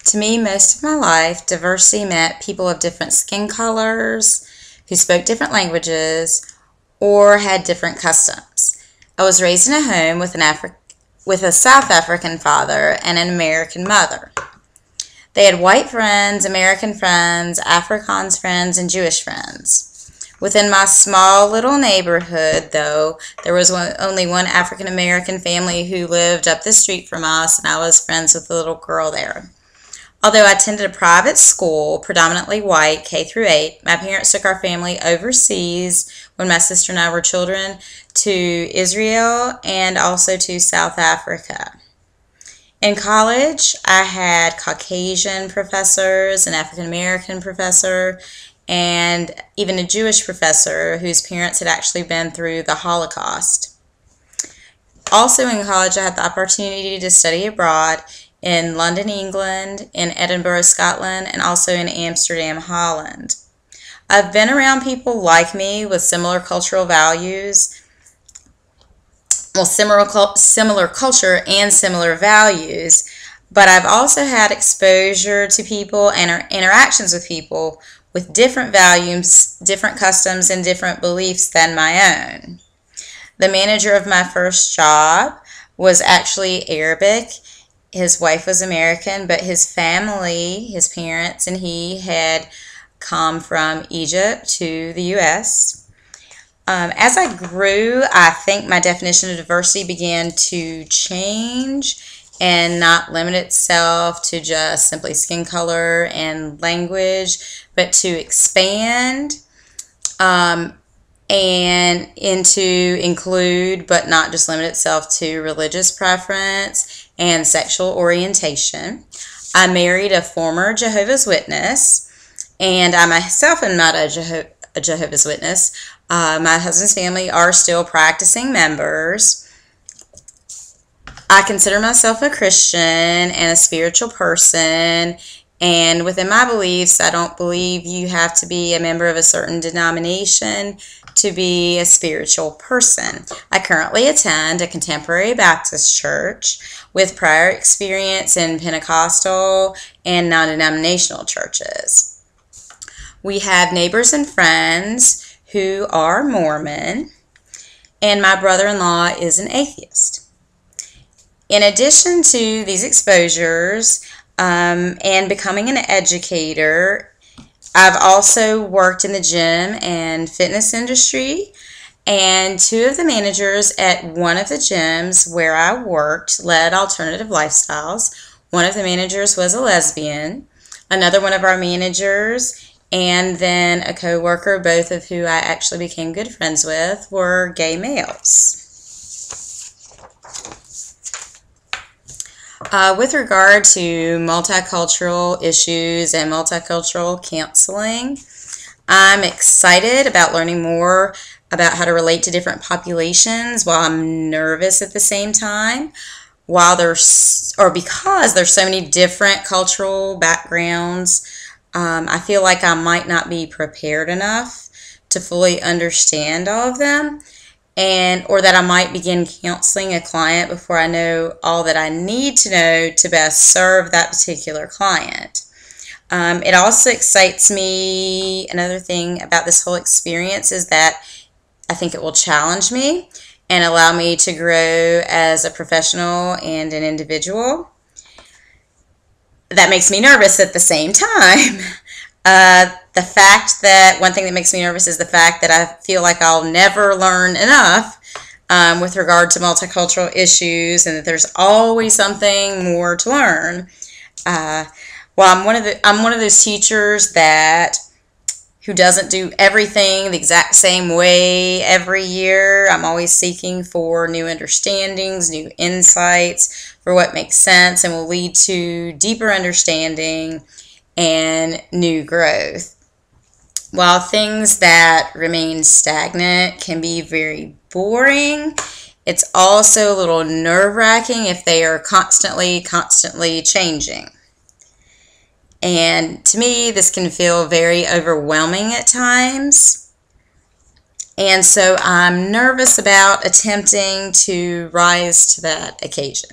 To me, most of my life, diversity meant people of different skin colors, who spoke different languages, or had different customs. I was raised in a home with a South African father and an American mother. They had white friends, American friends, Afrikaans friends, and Jewish friends. Within my small little neighborhood, though, there was only one African American family who lived up the street from us, and I was friends with the little girl there. Although I attended a private school, predominantly white, K through 8, my parents took our family overseas when my sister and I were children to Israel and also to South Africa. In college, I had Caucasian professors, an African American professor, and even a Jewish professor whose parents had actually been through the Holocaust. Also in college, I had the opportunity to study abroad in London, England, in Edinburgh, Scotland, and also in Amsterdam, Holland. I've been around people like me with similar cultural values, similar culture and similar values, but I've also had exposure to people and interactions with people with different values, different customs, and different beliefs than my own. The manager of my first job was actually Arabic. His wife was American, but his family, his parents, and he had come from Egypt to the U.S. As I grew, I think my definition of diversity began to change and not limit itself to just simply skin color and language, but to expand and into include, but not just limit itself to religious preference and sexual orientation. I married a former Jehovah's Witness, and I myself am not a Jehovah's Witness. My husband's family are still practicing members. I consider myself a Christian and a spiritual person, and within my beliefs, I don't believe you have to be a member of a certain denomination to be a spiritual person. I currently attend a contemporary Baptist church with prior experience in Pentecostal and non-denominational churches. We have neighbors and friends who are Mormon, and my brother-in-law is an atheist. In addition to these exposures and becoming an educator, I've also worked in the gym and fitness industry, and two of the managers at one of the gyms where I worked led alternative lifestyles. One of the managers was a lesbian, another one of our managers, and then a co-worker, both of who I actually became good friends with, were gay males. With regard to multicultural issues and multicultural counseling, I'm excited about learning more about how to relate to different populations while I'm nervous at the same time. Because there's so many different cultural backgrounds, I feel like I might not be prepared enough to fully understand all of them, or that I might begin counseling a client before I know all that I need to know to best serve that particular client. It also excites me. Another thing about this whole experience is that I think it will challenge me and allow me to grow as a professional and an individual. That makes me nervous at the same time. One thing that makes me nervous is the fact that I feel like I'll never learn enough with regard to multicultural issues, and that there's always something more to learn. I'm one of those teachers who doesn't do everything the exact same way every year. I'm always seeking for new understandings, new insights for what makes sense and will lead to deeper understanding and new growth. While things that remain stagnant can be very boring, it's also a little nerve-wracking if they are constantly changing. And to me, this can feel very overwhelming at times. And so I'm nervous about attempting to rise to that occasion.